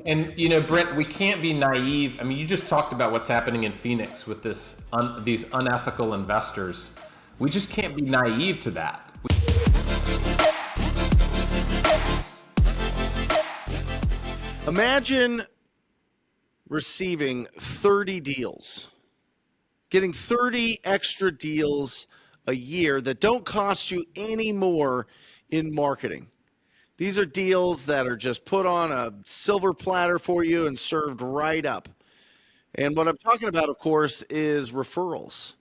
And, Brent, we can't be naive. I mean, you just talked about what's happening in Phoenix with these unethical investors. We just can't be naive to that. Imagine receiving 30 deals, getting 30 extra deals a year that don't cost you any more in marketing. These are deals that are just put on a silver platter for you and served right up. And what I'm talking about, of course, is referrals.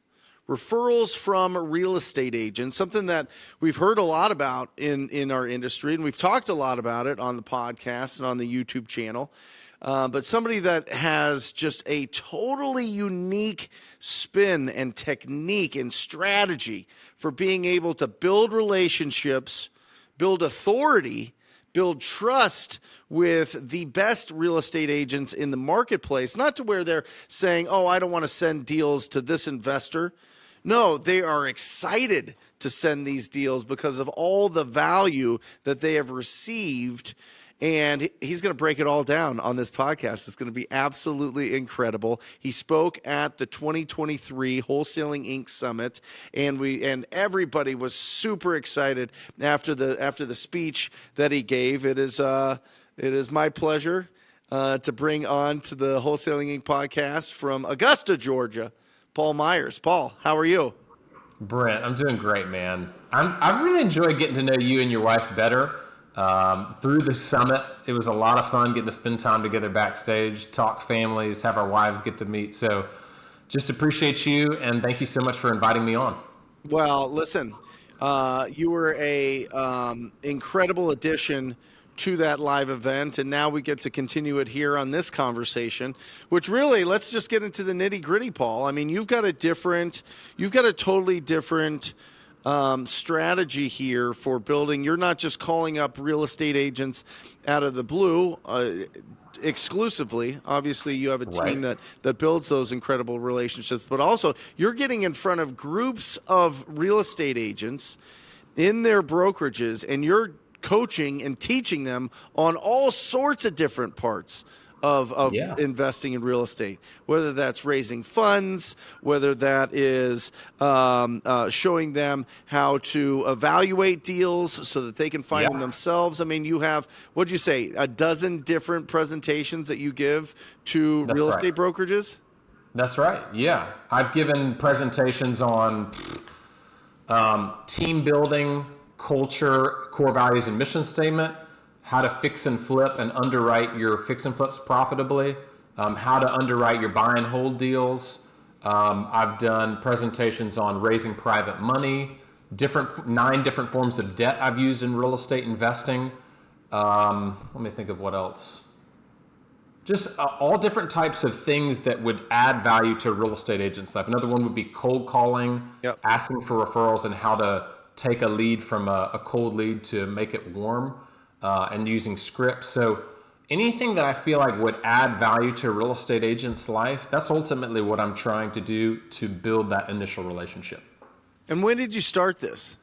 Referrals from real estate agents, something that we've heard a lot about in our industry, and we've talked a lot about it on the podcast and on the YouTube channel. But somebody that has just a totally unique spin and technique and strategy for being able to build relationships, build authority, build trust with the best real estate agents in the marketplace, not to where they're saying, oh, I don't want to send deals to this investor. No, they are excited to send these deals because of all the value that they have received. And he's going to break it all down on this podcast. It's going to be absolutely incredible. He spoke at the 2023 Wholesaling Inc. Summit, and everybody was super excited after the speech that he gave. It is my pleasure to bring on to the Wholesaling Inc. podcast from Augusta, Georgia, Paul Myers. Paul, how are you? Brent, I'm doing great, man. I've really enjoyed getting to know you and your wife better. Through the summit, it was a lot of fun getting to spend time together backstage, talk families, have our wives get to meet. So just appreciate you, and thank you so much for inviting me on. Well, listen, you were a incredible addition to that live event, and now we get to continue it here on this conversation, which really, let's just get into the nitty gritty, Paul. I mean, you've got a totally different strategy here for building. You're not just calling up real estate agents out of the blue exclusively. Obviously, you have a team that builds those incredible relationships, but also you're getting in front of groups of real estate agents in their brokerages, and you're coaching and teaching them on all sorts of different parts of investing in real estate, whether that's raising funds, whether that is showing them how to evaluate deals so that they can find them themselves. I mean, you have, what'd you say, a dozen different presentations that you give to real estate brokerages? That's right. Yeah. I've given presentations on team building, culture, core values, and mission statement, how to fix and flip and underwrite your fix and flips profitably, how to underwrite your buy and hold deals. I've done presentations on raising private money, 9 different forms of debt I've used in real estate investing. Let me think of what else. Just all different types of things that would add value to real estate agents' life. Another one would be cold calling, asking for referrals, and how to take a lead from a cold lead to make it warm. And using scripts. So anything that I feel like would add value to a real estate agent's life, that's ultimately what I'm trying to do to build that initial relationship. And when did you start this?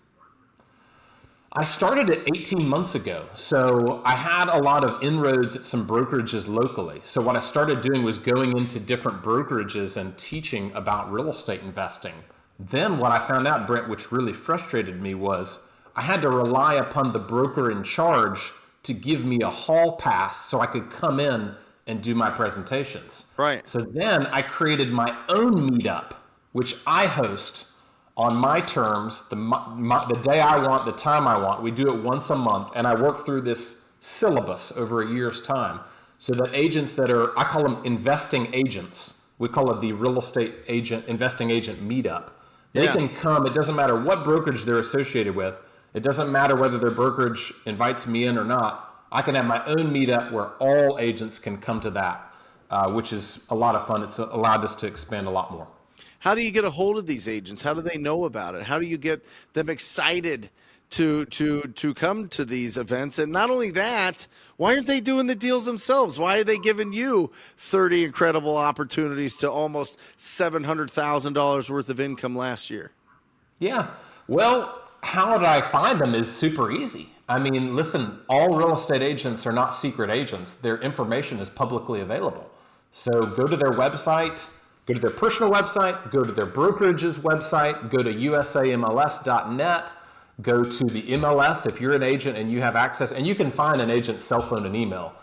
I started it 18 months ago. So I had a lot of inroads at some brokerages locally. So what I started doing was going into different brokerages and teaching about real estate investing. Then what I found out, Brent, which really frustrated me, was I had to rely upon the broker in charge to give me a hall pass so I could come in and do my presentations. Right. So then I created my own meetup, which I host on my terms, the day I want, the time I want. We do it once a month, and I work through this syllabus over a year's time so that agents that are, I call them investing agents. We call it the real estate agent, investing agent meetup. They can come, it doesn't matter what brokerage they're associated with. It doesn't matter whether their brokerage invites me in or not. I can have my own meetup where all agents can come to that, which is a lot of fun. It's allowed us to expand a lot more. How do you get a hold of these agents? How do they know about it? How do you get them excited to come to these events? And not only that, why aren't they doing the deals themselves? Why are they giving you 30 incredible opportunities to almost $700,000 worth of income last year? Yeah. Well, How did I find them is super easy. I mean, listen, all real estate agents are not secret agents. Their information is publicly available. So go to their website, go to their personal website, go to their brokerage's website, go to usamls.net, go to the MLS if you're an agent and you have access, and you can find an agent's cell phone and email.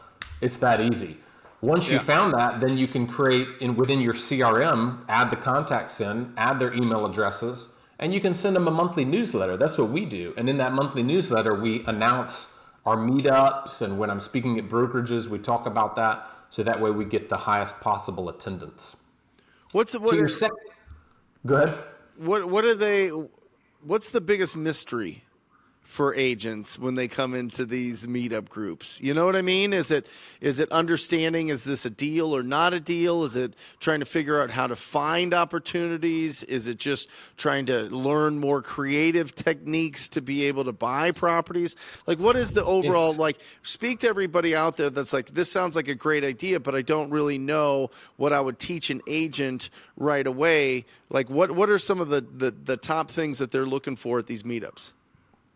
It's that easy. Once you found that, then you can create within your CRM, add the contacts in, add their email addresses, and you can send them a monthly newsletter. That's what we do. And in that monthly newsletter, we announce our meetups, and when I'm speaking at brokerages, we talk about that. So that way we get the highest possible attendance. Go ahead. What are they? What's the biggest mystery for agents when they come into these meetup groups? You know what I mean? Is it understanding, is this a deal or not a deal? Is it trying to figure out how to find opportunities? Is it just trying to learn more creative techniques to be able to buy properties? Like, what is the overall, speak to everybody out there that's like, this sounds like a great idea, but I don't really know what I would teach an agent right away. Like, what are some of the top things that they're looking for at these meetups?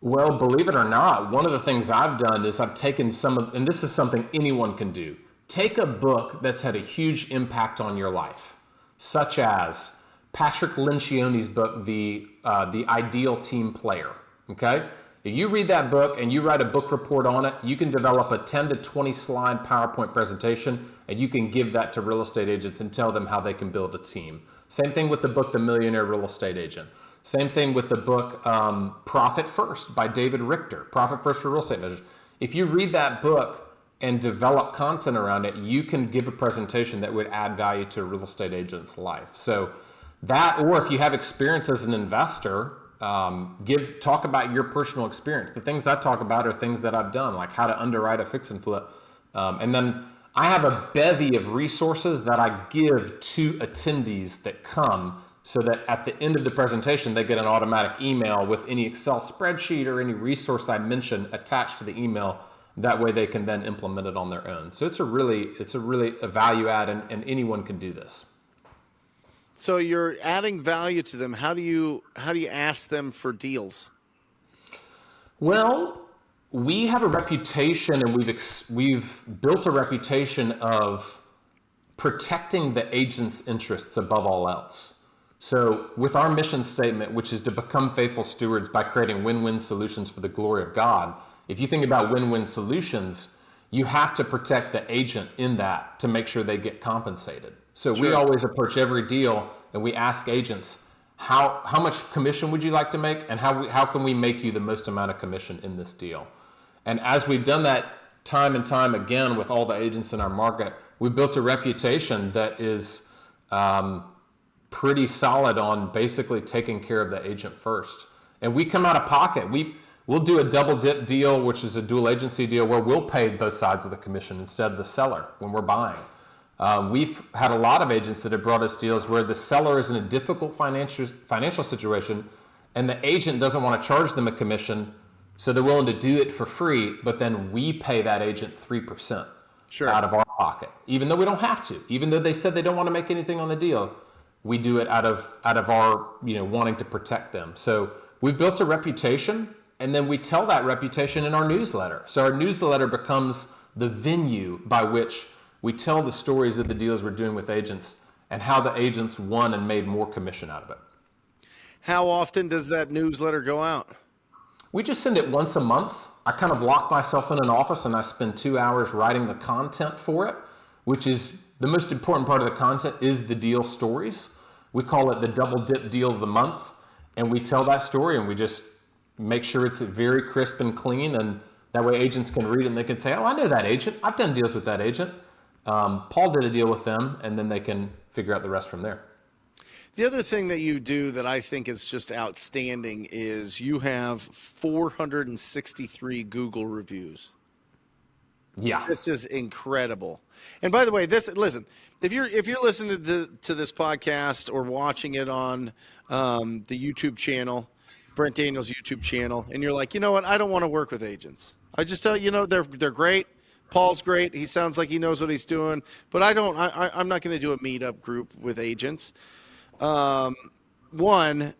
Well, believe it or not, one of the things I've done is I've taken and this is something anyone can do. Take a book that's had a huge impact on your life, such as Patrick Lencioni's book, The Ideal Team Player. Okay? If you read that book and you write a book report on it, you can develop a 10 to 20 slide PowerPoint presentation, and you can give that to real estate agents and tell them how they can build a team. Same thing with the book, The Millionaire Real Estate Agent. Same thing with the book Profit First by David Richter, Profit First for Real Estate Managers. If you read that book and develop content around it, you can give a presentation that would add value to a real estate agent's life. So that, or if you have experience as an investor, talk about your personal experience. The things I talk about are things that I've done, like how to underwrite a fix and flip. And then I have a bevy of resources that I give to attendees that come, so that at the end of the presentation, they get an automatic email with any Excel spreadsheet or any resource I mentioned attached to the email. That way they can then implement it on their own. So it's a really value add, and anyone can do this. So you're adding value to them. How do you ask them for deals? Well, we have a reputation, and we've built a reputation of protecting the agent's interests above all else. So with our mission statement, which is to become faithful stewards by creating win-win solutions for the glory of God, if you think about win-win solutions, you have to protect the agent in that to make sure they get compensated. So we always approach every deal and we ask agents, how much commission would you like to make, and how can we make you the most amount of commission in this deal? And as we've done that time and time again with all the agents in our market, we've built a reputation that is pretty solid on basically taking care of the agent first. And we come out of pocket. We'll do a double dip deal, which is a dual agency deal, where we'll pay both sides of the commission instead of the seller when we're buying. We've had a lot of agents that have brought us deals where the seller is in a difficult financial situation and the agent doesn't want to charge them a commission, so they're willing to do it for free, but then we pay that agent 3% out of our pocket, even though we don't have to. Even though they said they don't want to make anything on the deal, we do it out of our wanting to protect them. So we've built a reputation, and then we tell that reputation in our newsletter. So our newsletter becomes the venue by which we tell the stories of the deals we're doing with agents and how the agents won and made more commission out of it. How often does that newsletter go out? We just send it once a month. I kind of lock myself in an office and I spend 2 hours writing the content for it, which is the most important part of the content is the deal stories. We call it the double dip deal of the month, and we tell that story and we just make sure it's very crisp and clean, and that way agents can read it and they can say, oh, I know that agent. I've done deals with that agent. Paul did a deal with them, and then they can figure out the rest from there. The other thing that you do that I think is just outstanding is you have 463 Google reviews. Yeah. This is incredible. And by the way, listen, if you're listening to this podcast or watching it on the YouTube channel, Brent Daniels YouTube channel, and you're like, you know what, I don't want to work with agents. I just tell you, they're great. Paul's great. He sounds like he knows what he's doing, but I'm not going to do a meetup group with agents. One,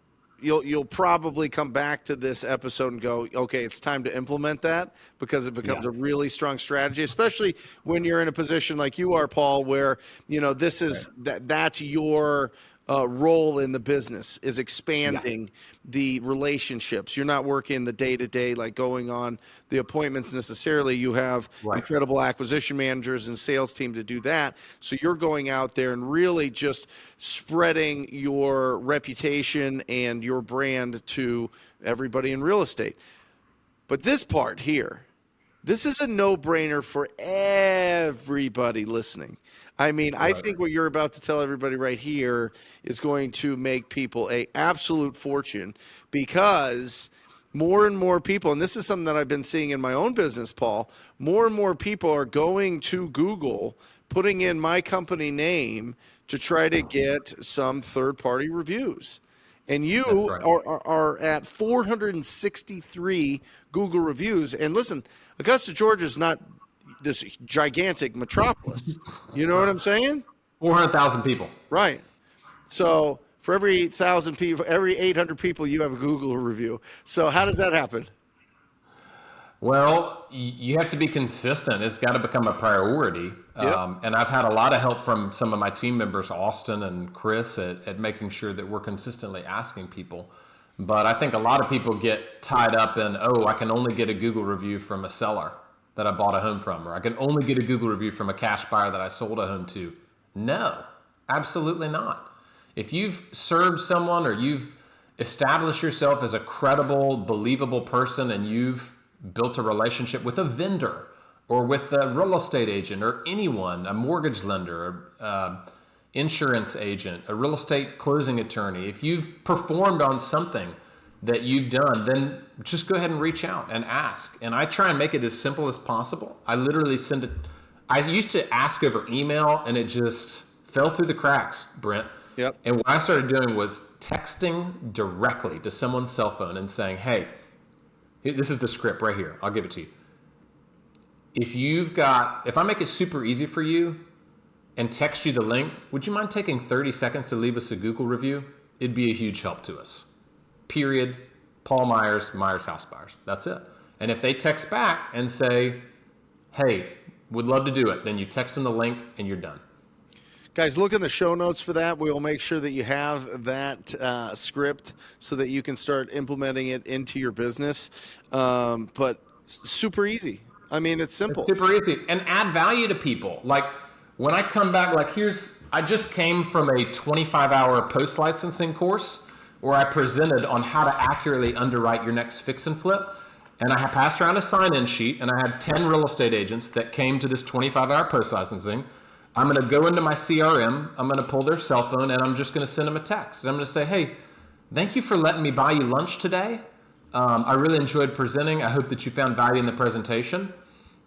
you'll probably come back to this episode and go, okay, it's time to implement that, because it becomes a really strong strategy, especially when you're in a position like you are, Paul, where this is that's your role in the business, is expanding the relationships. You're not working the day-to-day, like going on the appointments necessarily. You have incredible acquisition managers and sales team to do that. So you're going out there and really just spreading your reputation and your brand to everybody in real estate. But this part here, this is a no-brainer for everybody listening. I mean, I think what you're about to tell everybody right here is going to make people an absolute fortune, because more and more people, and this is something that I've been seeing in my own business, Paul, more and more people are going to Google, putting in my company name to try to get some third-party reviews. And you are at 463 Google reviews. And listen, Augusta, Georgia is not this gigantic metropolis. You know what I'm saying? 400,000 people. Right. So for every 1,000 people, every 800 people, you have a Google review. So how does that happen? Well, you have to be consistent. It's got to become a priority. And I've had a lot of help from some of my team members, Austin and Chris, at making sure that we're consistently asking people. But I think a lot of people get tied up in, I can only get a Google review from a seller that I bought a home from, or I can only get a Google review from a cash buyer that I sold a home to. No, absolutely not. If you've served someone, or you've established yourself as a credible, believable person, and you've built a relationship with a vendor or with a real estate agent or anyone, a mortgage lender, insurance agent, a real estate closing attorney, if you've performed on something that you've done, then just go ahead and reach out and ask. And I try and make it as simple as possible. I literally send it. I used to ask over email, and it just fell through the cracks, Brent. Yep. And what I started doing was texting directly to someone's cell phone and saying, hey, this is the script right here. I'll give it to you. If I make it super easy for you and text you the link, would you mind taking 30 seconds to leave us a Google review? It'd be a huge help to us. Period. Paul Myers, Myers House Buyers. That's it. And if they text back and say, hey, would love to do it, then you text them the link and you're done. Guys, look in the show notes for that. We will make sure that you have that script so that you can start implementing it into your business. But super easy. I mean, it's simple. It's super easy. And add value to people. Like when I come back, I just came from a 25-hour post-licensing course where I presented on how to accurately underwrite your next fix and flip. And I passed around a sign-in sheet, and I had 10 real estate agents that came to this 25-hour post-licensing. I'm going to go into my CRM, I'm going to pull their cell phone, and I'm just going to send them a text. And I'm going to say, hey, thank you for letting me buy you lunch today. I really enjoyed presenting. I hope that you found value in the presentation.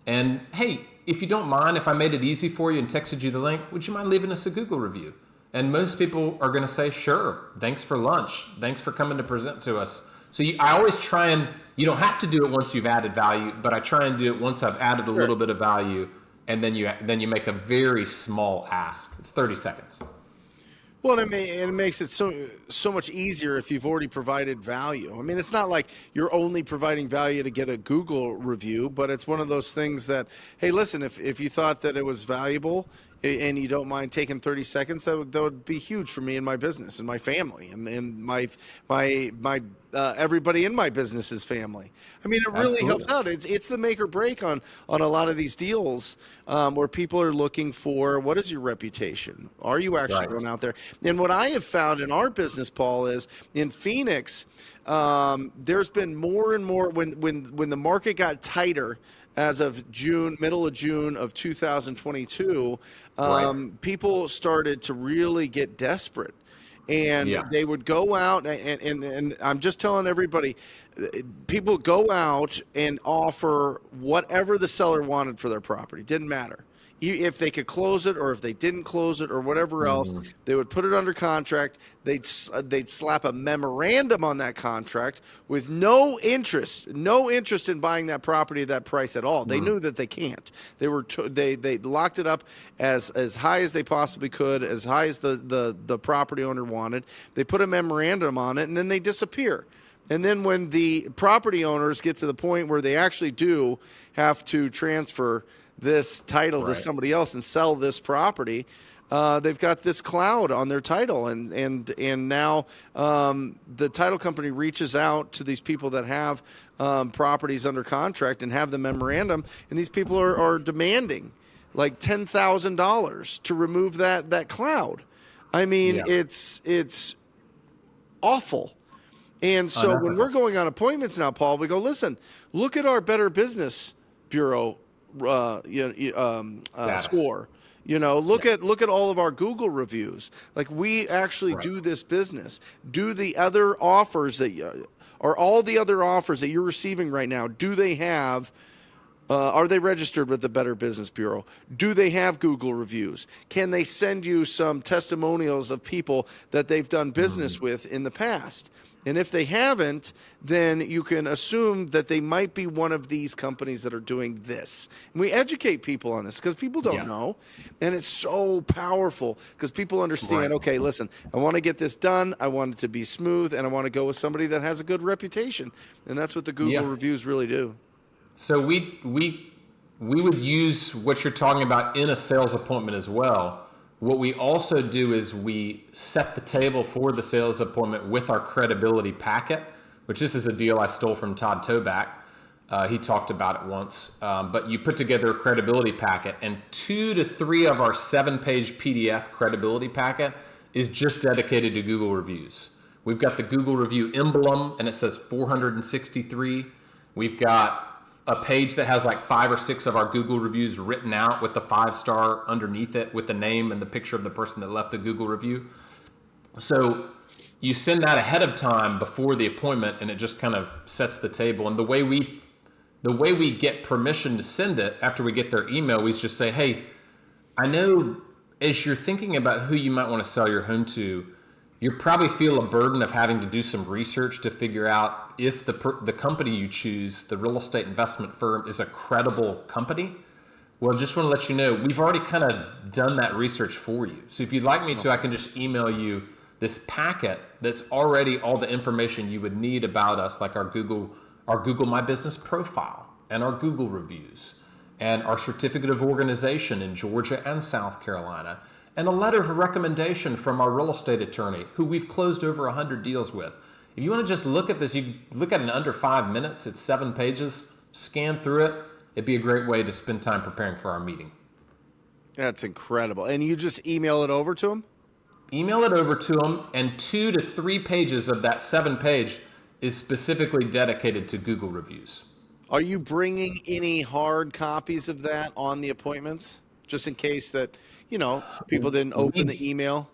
And hey, if you don't mind, if I made it easy for you and texted you the link, would you mind leaving us a Google review? And most people are going to say, sure, thanks for lunch. Thanks for coming to present to us. So I always try and, you don't have to do it once you've added value, but I try and do it once I've added a little bit of value, and then you make a very small ask. It's 30 seconds. Well, it makes it so much easier if you've already provided value. I mean, it's not like you're only providing value to get a Google review, but it's one of those things that, hey, listen, if you thought that it was valuable and you don't mind taking 30 seconds, that would be huge for me and my business and my family and my everybody in my business's family. I mean, it really helps out. It's the make or break on a lot of these deals where people are looking for, what is your reputation? Are you actually going out there? And what I have found in our business, Paul, is in Phoenix, there's been more and more when the market got tighter as of middle of June of 2022, people started to really get desperate. And they would go out and I'm just telling everybody, people go out and offer whatever the seller wanted for their property. Didn't matter. if they could close it or if they didn't close it or whatever else, they would put it under contract. They'd slap a memorandum on that contract with no interest in buying that property at that price at all. They knew that they can't. They were they locked it up as high as they possibly could, as high as the property owner wanted. They put a memorandum on it, and then they disappear. And then when the property owners get to the point where they actually do have to transfer this title to somebody else and sell this property, they've got this cloud on their title, and now the title company reaches out to these people that have properties under contract and have the memorandum, and these people are demanding like $10,000 to remove that cloud. I mean, it's awful. And so when we're going on appointments now, Paul, we go, listen, look at our Better Business Bureau score. Look at all of our Google reviews. Like, we actually do this business. Do the other offers or all the other offers that you're receiving right now, do they have are they registered with the Better Business Bureau? Do they have Google reviews? Can they send you some testimonials of people that they've done business with in the past? And if they haven't, then you can assume that they might be one of these companies that are doing this. And we educate people on this because people don't know. And it's so powerful because people understand, okay, listen, I want to get this done. I want it to be smooth, and I want to go with somebody that has a good reputation. And that's what the Google reviews really do. So we would use what you're talking about in a sales appointment as well. What we also do is we set the table for the sales appointment with our credibility packet, which this is a deal I stole from Todd Toback. He talked about it once. But you put together a credibility packet, and 2 to 3 of our 7-page PDF credibility packet is just dedicated to Google reviews. We've got the Google review emblem, and it says 463. We've got a page that has like 5 or 6 of our Google reviews written out with the 5-star underneath it with the name and the picture of the person that left the Google review. So you send that ahead of time before the appointment, and it just kind of sets the table. And the way we get permission to send it after we get their email, we just say, hey, I know as you're thinking about who you might want to sell your home to, you probably feel a burden of having to do some research to figure out if the company you choose, the real estate investment firm, is a credible company. Well, just want to let you know, we've already kind of done that research for you. So if you'd like me to, I can just email you this packet that's already all the information you would need about us, like our Google My Business profile and our Google reviews and our certificate of organization in Georgia and South Carolina, and a letter of recommendation from our real estate attorney, who we've closed over 100 deals with. If you want to just look at this, you can look at it in under 5 minutes. It's 7 pages. Scan through it. It'd be a great way to spend time preparing for our meeting. That's incredible. And you just email it over to them? Email it over to them, and 2 to 3 pages of that 7-page is specifically dedicated to Google reviews. Are you bringing any hard copies of that on the appointments, just in case that people didn't open the email?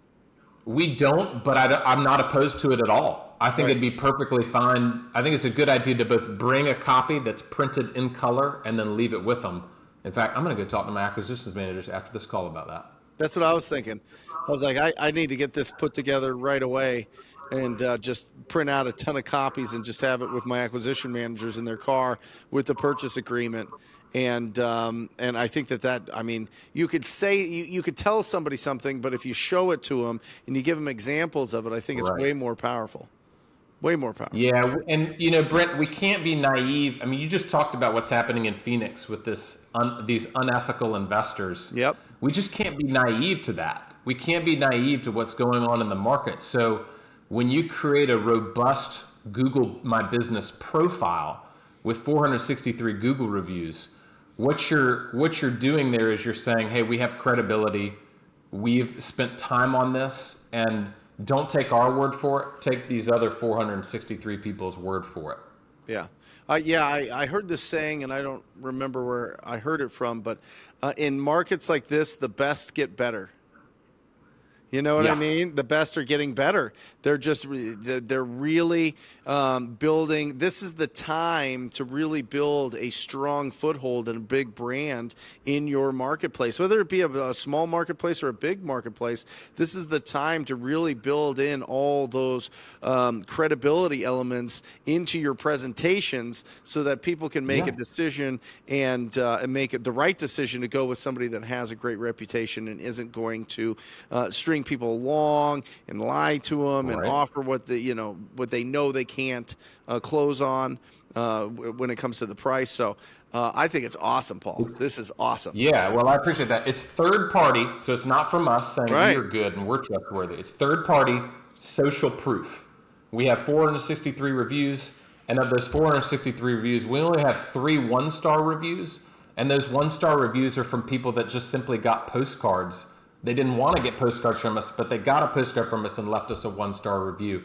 We don't, but I'm not opposed to it at all. I think it'd be perfectly fine. I think it's a good idea to both bring a copy that's printed in color and then leave it with them. In fact, I'm going to go talk to my acquisitions managers after this call about that. That's what I was thinking. I was like, I need to get this put together right away and just print out a ton of copies and just have it with my acquisition managers in their car with the purchase agreement. And I think that I mean, you could say, you could tell somebody something, but if you show it to them and you give them examples of it, I think it's way more powerful. Way more powerful. Yeah. And, Brent, we can't be naive. I mean, you just talked about what's happening in Phoenix with these unethical investors. Yep. We just can't be naive to that. We can't be naive to what's going on in the market. So when you create a robust Google My Business profile with 463 Google reviews, what you're doing there is you're saying, hey, we have credibility. We've spent time on this, and don't take our word for it. Take these other 463 people's word for it. Yeah. I heard this saying, and I don't remember where I heard it from, but in markets like this, the best get better. You know what I Yeah. mean? The best are getting better. They're really building. This is the time to really build a strong foothold and a big brand in your marketplace, whether it be a small marketplace or a big marketplace. This is the time to really build in all those credibility elements into your presentations, so that people can make a Yeah. decision and make it the right decision to go with somebody that has a great reputation and isn't going to string people along and lie to them and Right. offer what they know they can't close on when it comes to the price. So I think it's awesome, Paul. This is awesome. Yeah, well, I appreciate that. It's third party, so it's not from us saying we Right. are good and we're trustworthy. It's third party social proof. We have 463 reviews, and of those 463 reviews, we only have 3 one-star reviews, and those one-star reviews are from people that just simply got postcards. They didn't want to get postcards from us, but they got a postcard from us and left us a one-star review.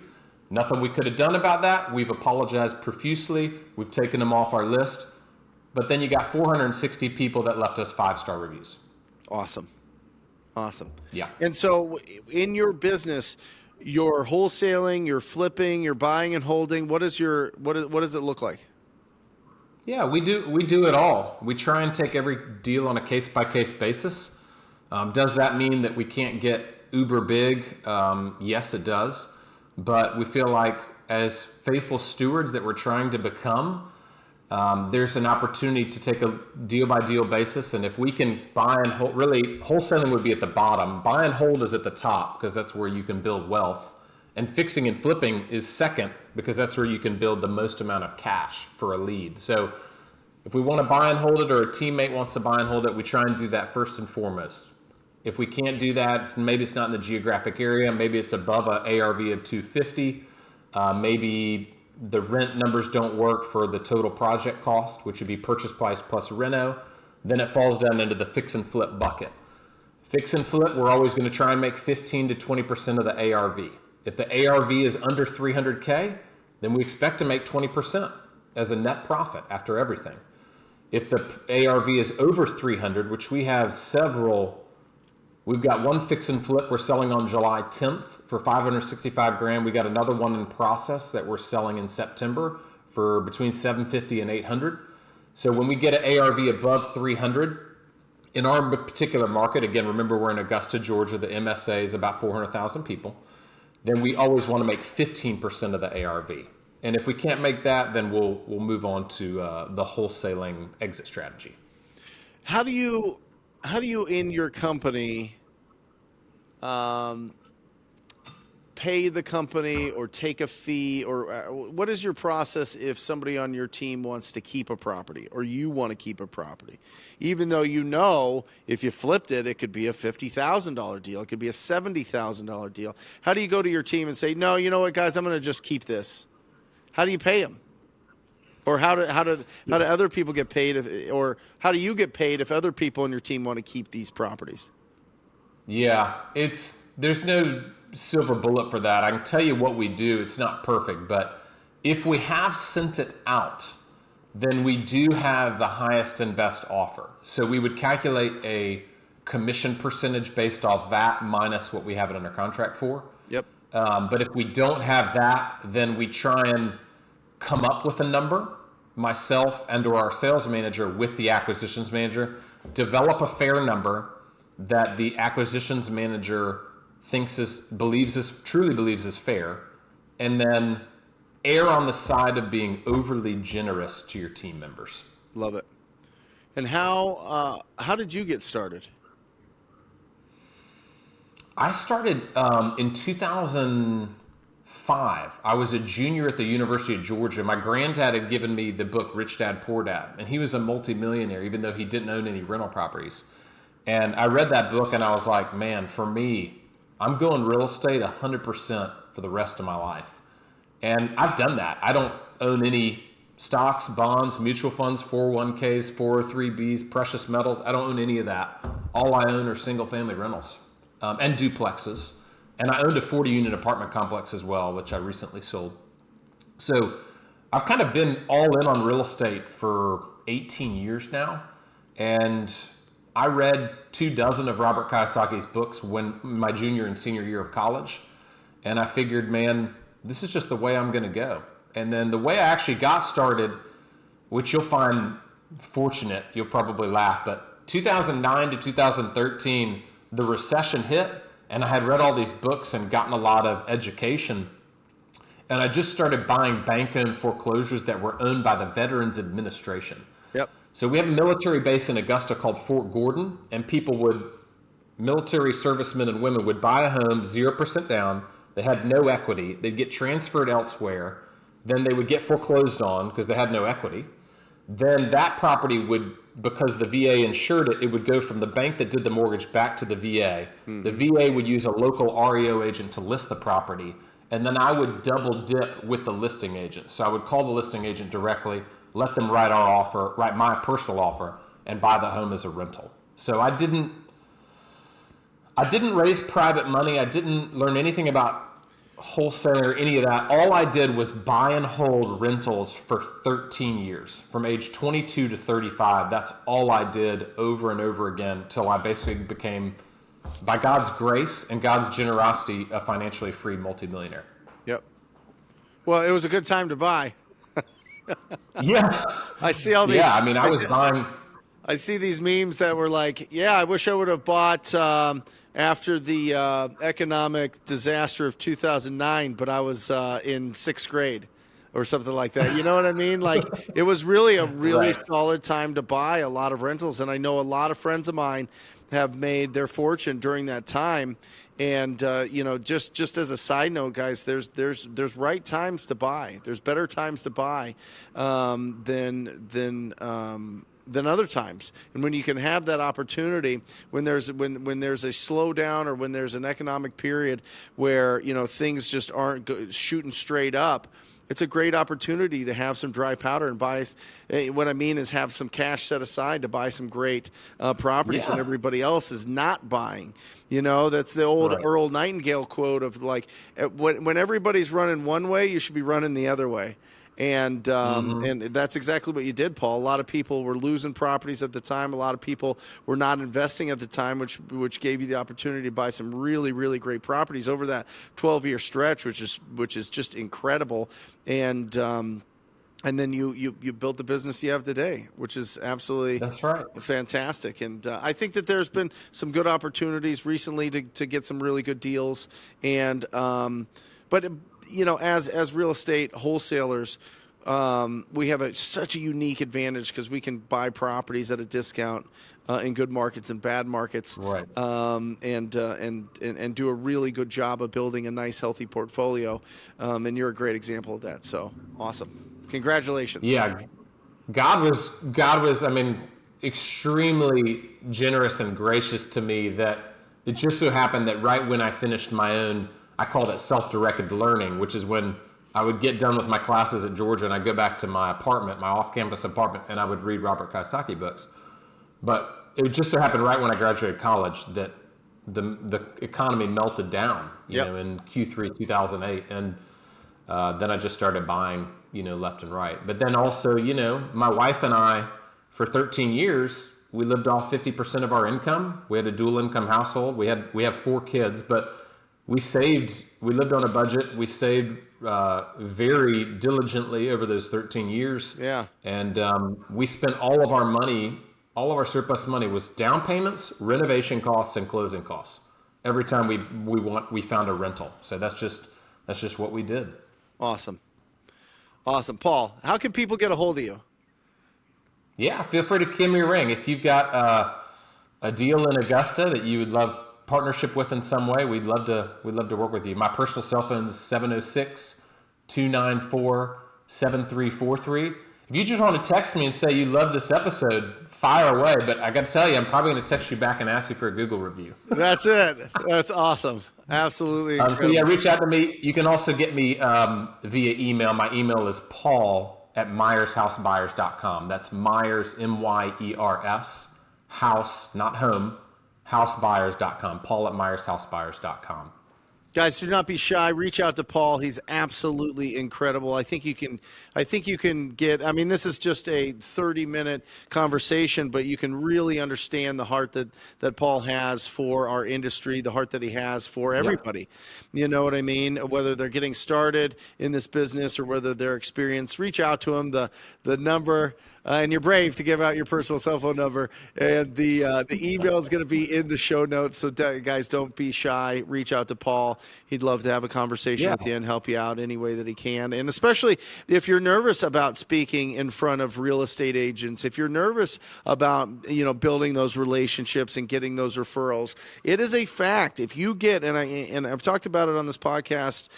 Nothing we could have done about that. We've apologized profusely. We've taken them off our list. But then you got 460 people that left us 5-star reviews. Awesome. Yeah. And so in your business, you're wholesaling, you're flipping, you're buying and holding. What does it look like? Yeah, we do it all. We try and take every deal on a case-by-case basis. Does that mean that we can't get uber big? Yes, it does. But we feel like as faithful stewards that we're trying to become, there's an opportunity to take a deal-by-deal basis. And if we can buy and hold, really, wholesaling would be at the bottom. Buy and hold is at the top because that's where you can build wealth. And fixing and flipping is second because that's where you can build the most amount of cash for a lead. So if we want to buy and hold it, or a teammate wants to buy and hold it, we try and do that first and foremost. If we can't do that, maybe it's not in the geographic area, maybe it's above an ARV of 250, maybe the rent numbers don't work for the total project cost, which would be purchase price plus reno, then it falls down into the fix and flip bucket. Fix and flip, we're always going to try and make 15 to 20% of the ARV. If the ARV is under 300K, then we expect to make 20% as a net profit after everything. If the ARV is over 300, which we have several, we've got one fix and flip we're selling on July 10th for 565 grand. We got another one in process that we're selling in September for between 750 and 800. So when we get an ARV above 300, in our particular market, again, remember we're in Augusta, Georgia, the MSA is about 400,000 people, then we always want to make 15% of the ARV. And if we can't make that, then we'll move on to the wholesaling exit strategy. How do you in your company pay the company or take a fee, or what is your process if somebody on your team wants to keep a property or you want to keep a property, even though if you flipped it, it could be a $50,000 deal, it could be a $70,000 deal? How do you go to your team and say, no, you know what, guys, I'm going to just keep this? How do you pay them? Or how do other people get paid, or how do you get paid if other people on your team want to keep these properties? Yeah, there's no silver bullet for that. I can tell you what we do. It's not perfect, but if we have sent it out, then we do have the highest and best offer. So we would calculate a commission percentage based off that minus what we have it under contract for. Yep. But if we don't have that, then we try and come up with a number, myself and or our sales manager with the acquisitions manager, develop a fair number that the acquisitions manager truly believes is fair, and then err on the side of being overly generous to your team members. Love it. And how did you get started? I started in 2005. I was a junior at the University of Georgia. My granddad had given me the book Rich Dad, Poor Dad, and he was a multimillionaire even though he didn't own any rental properties. And I read that book and I was like, man, for me, I'm going real estate 100% for the rest of my life. And I've done that. I don't own any stocks, bonds, mutual funds, 401ks, 403bs, precious metals. I don't own any of that. All I own are single family rentals and duplexes. And I owned a 40-unit apartment complex as well, which I recently sold. So I've kind of been all in on real estate for 18 years now. And I read 24 of Robert Kiyosaki's books when my junior and senior year of college. And I figured, man, this is just the way I'm going to go. And then the way I actually got started, which you'll find fortunate, you'll probably laugh, but 2009 to 2013, the recession hit, and I had read all these books and gotten a lot of education. And I just started buying bank-owned foreclosures that were owned by the Veterans Administration. Yep. So we have a military base in Augusta called Fort Gordon, and military servicemen and women would buy a home, 0% down. They had no equity. They'd get transferred elsewhere. Then they would get foreclosed on because they had no equity. Then that property would, because the VA insured it, it would go from the bank that did the mortgage back to the VA. Mm-hmm. The VA would use a local REO agent to list the property. And then I would double dip with the listing agent. So I would call the listing agent directly, let them write my personal offer, and buy the home as a rental. So I didn't raise private money. I didn't learn anything about wholesaling or any of that. All I did was buy and hold rentals for 13 years, from age 22 to 35. That's all I did over and over again till I basically became, by God's grace and God's generosity, a financially free multimillionaire. Yep. Well, it was a good time to buy. Yeah. I see all these. Yeah, I mean, I was buying. I see these memes that were like, yeah, I wish I would have bought after the economic disaster of 2009, but I was in 6th grade or something like that. You know what I mean? Like, it was really a really Right. solid time to buy a lot of rentals. And I know a lot of friends of mine have made their fortune during that time. And, just as a side note, guys, there's right times to buy. There's better times to buy than other times. And when you can have that opportunity, when there's a slowdown or when there's an economic period where, things just aren't shooting straight up, it's a great opportunity to have some dry powder and buy. What I mean is have some cash set aside to buy some great properties when everybody else is not buying. That's the old Earl Nightingale quote of like, when everybody's running one way, you should be running the other way. And and that's exactly what you did, Paul. A lot of people were losing properties at the time. A lot of people were not investing at the time, which gave you the opportunity to buy some really, really great properties over that 12-year stretch, which is just incredible. And then you built the business you have today, which is absolutely fantastic. And I think that there's been some good opportunities recently to get some really good deals. And but as real estate wholesalers, we have such a unique advantage because we can buy properties at a discount in good markets and bad markets, and do a really good job of building a nice, healthy portfolio. And you're a great example of that. So awesome! Congratulations. Yeah, God was, I mean, extremely generous and gracious to me that it just so happened that right when I finished my own, I called it self-directed learning, which is when I would get done with my classes at Georgia and I'd go back to my apartment, my off-campus apartment, and I would read Robert Kiyosaki books. But it just so happened right when I graduated college that the economy melted down, you know, in Q3 2008, and then I just started buying, left and right. But then also, my wife and I, for 13 years, we lived off 50% of our income. We had a dual income household. We have 4 kids, but we lived on a budget. We saved very diligently over those 13 years. Yeah. And we spent all of our money, all of our surplus money was down payments, renovation costs, and closing costs. Every time we found a rental. So that's just what we did. Awesome. Paul, how can people get a hold of you? Yeah, feel free to give me a ring. If you've got a deal in Augusta that you would love partnership with in some way, we'd love to work with you. My personal cell phone is 706-294-7343. If you just want to text me and say you love this episode, fire away. But I got to tell you, I'm probably going to text you back and ask you for a Google review. That's it. That's awesome. Absolutely. So yeah, reach out to me. You can also get me via email. My email is paul@myershousebuyers.com. That's Myers, MYERS, house, not home, housebuyers.com. Paul@myershousebuyers.com. Guys, do not be shy. Reach out to Paul. He's absolutely incredible. I think you can get, I mean, this is just a 30-minute conversation, but you can really understand the heart that Paul has for our industry, the heart that he has for everybody. You know what I mean? Whether they're getting started in this business or whether they're experienced, reach out to him. The number, and you're brave to give out your personal cell phone number, and the email is going to be in the show notes. So guys, don't be shy. Reach out to Paul. He'd love to have a conversation with you and help you out any way that he can. And especially if you're nervous about speaking in front of real estate agents, if you're nervous about, you know, building those relationships and getting those referrals, it is a fact. If you get, and I've talked about it on this podcast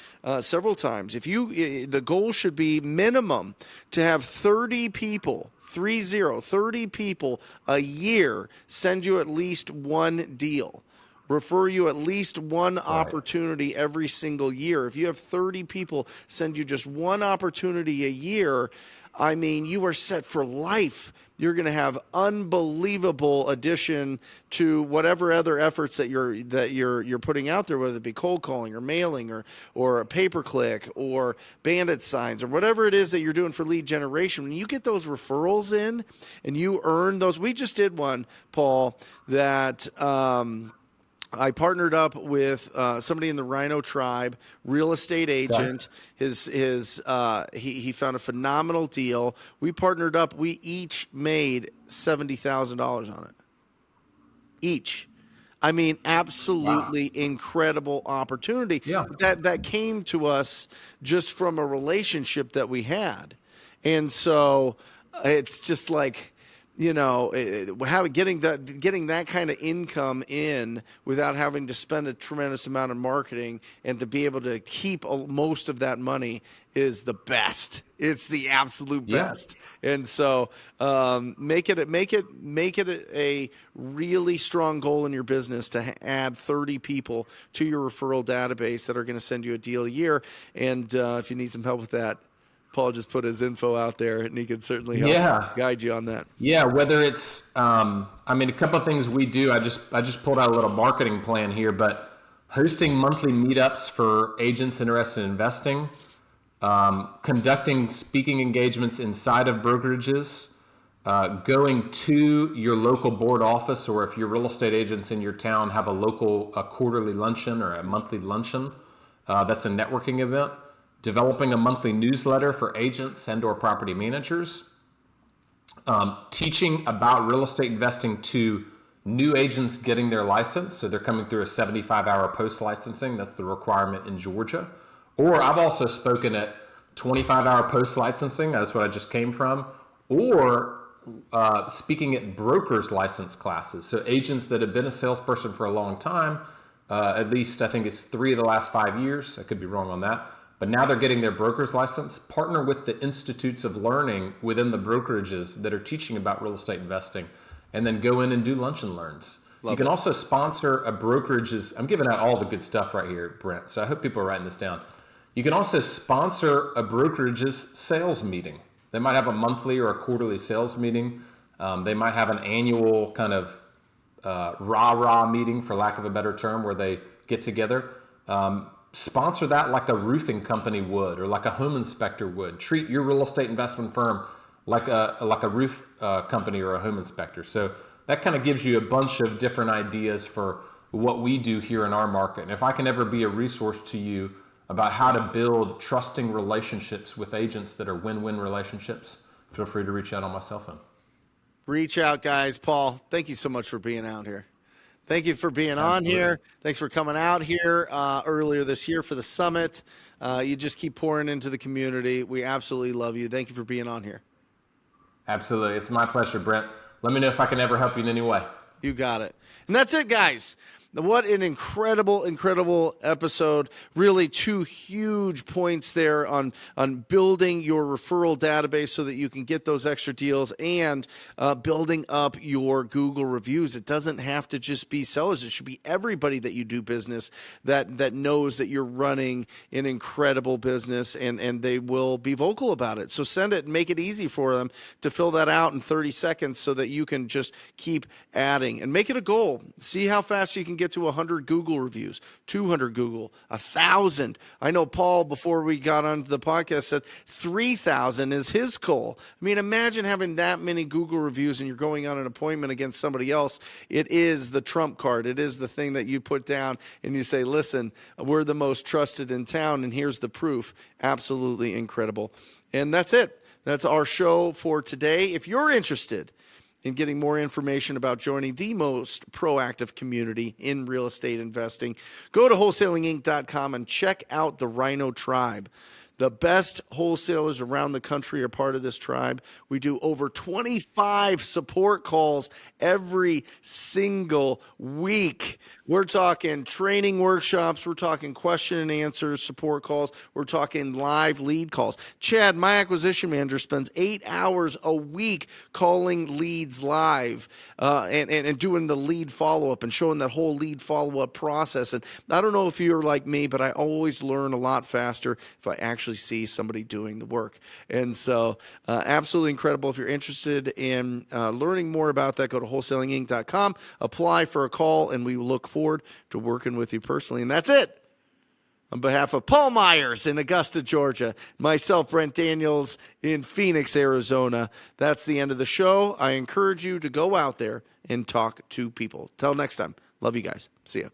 several times, the goal should be minimum to have 30 people 30 people a year send you at least one deal, refer you at least one opportunity every single year. If you have 30 people send you just one opportunity a year, I mean, you are set for life. You're going to have unbelievable addition to whatever other efforts that you're putting out there, whether it be cold calling or mailing or a pay-per-click or bandit signs or whatever it is that you're doing for lead generation. When you get those referrals in and you earn those, we just did one, Paul, that I partnered up with somebody in the Rhino tribe, real estate agent. He found a phenomenal deal. We partnered up. We each made $70,000 on it. Each. I mean, absolutely incredible opportunity that came to us just from a relationship that we had. And so it's just like, you know, getting that kind of income in without having to spend a tremendous amount of marketing and to be able to keep most of that money is the best. It's the absolute best. And so make it a really strong goal in your business to add 30 people to your referral database that are going to send you a deal a year. And if you need some help with that, Paul just put his info out there, and he can certainly help guide you on that. Yeah, whether it's, I mean, a couple of things we do. I just pulled out a little marketing plan here, but hosting monthly meetups for agents interested in investing, conducting speaking engagements inside of brokerages, going to your local board office, or if your real estate agents in your town have a quarterly luncheon or a monthly luncheon, that's a networking event. Developing a monthly newsletter for agents and or property managers, teaching about real estate investing to new agents getting their license. So they're coming through a 75-hour post-licensing. That's the requirement in Georgia. Or I've also spoken at 25-hour post-licensing. That's what I just came from. Or speaking at brokers license classes. So agents that have been a salesperson for a long time, at least I think it's 3 of the last 5 years. I could be wrong on that. But now they're getting their broker's license. Partner with the institutes of learning within the brokerages that are teaching about real estate investing, and then go in and do lunch and learns. You can also sponsor a brokerage's, I'm giving out all the good stuff right here, Brent, so I hope people are writing this down. You can also sponsor a brokerage's sales meeting. They might have a monthly or a quarterly sales meeting. They might have an annual kind of rah-rah meeting, for lack of a better term, where they get together. Sponsor that like a roofing company would, or like a home inspector would. Treat your real estate investment firm like a roof company or a home inspector. So that kind of gives you a bunch of different ideas for what we do here in our market. And if I can ever be a resource to you about how to build trusting relationships with agents that are win-win relationships, feel free to reach out on my cell phone. Reach out, guys. Paul, thank you so much for being out here. Thank you for being on here. Thanks for coming out here earlier this year for the summit. You just keep pouring into the community. We absolutely love you. Thank you for being on here. Absolutely. It's my pleasure, Brent. Let me know if I can ever help you in any way. You got it. And that's it, guys. What an incredible episode. Really 2 huge points there on building your referral database so that you can get those extra deals, and building up your Google reviews. It doesn't have to just be sellers. It should be everybody that you do business that knows that you're running an incredible business, and they will be vocal about it. So send it and make it easy for them to fill that out in 30 seconds so that you can just keep adding, and make it a goal. See how fast you can get to 100 Google reviews, 200 Google, 1,000. I know Paul, before we got onto the podcast, said 3,000 is his goal. I mean, imagine having that many Google reviews and you're going on an appointment against somebody else. It is the trump card. It is the thing that you put down and you say, listen, we're the most trusted in town, and here's the proof. Absolutely incredible. And that's it. That's our show for today. If you're interested in getting more information about joining the most proactive community in real estate investing, go to wholesalinginc.com and check out the Rhino Tribe. The best wholesalers around the country are part of this tribe. We do over 25 support calls every single week. We're talking training workshops. We're talking question and answers, support calls. We're talking live lead calls. Chad, my acquisition manager, spends 8 hours a week calling leads live and doing the lead follow-up and showing that whole lead follow-up process. And I don't know if you're like me, but I always learn a lot faster if I actually see somebody doing the work. And so absolutely incredible. If you're interested in learning more about that, go to wholesalinginc.com, apply for a call, and we look forward to working with you personally. And that's it. On behalf of Paul Myers in Augusta, Georgia, myself, Brent Daniels in Phoenix, Arizona, that's the end of the show. I encourage you to go out there and talk to people. Till next time. Love you guys. See ya.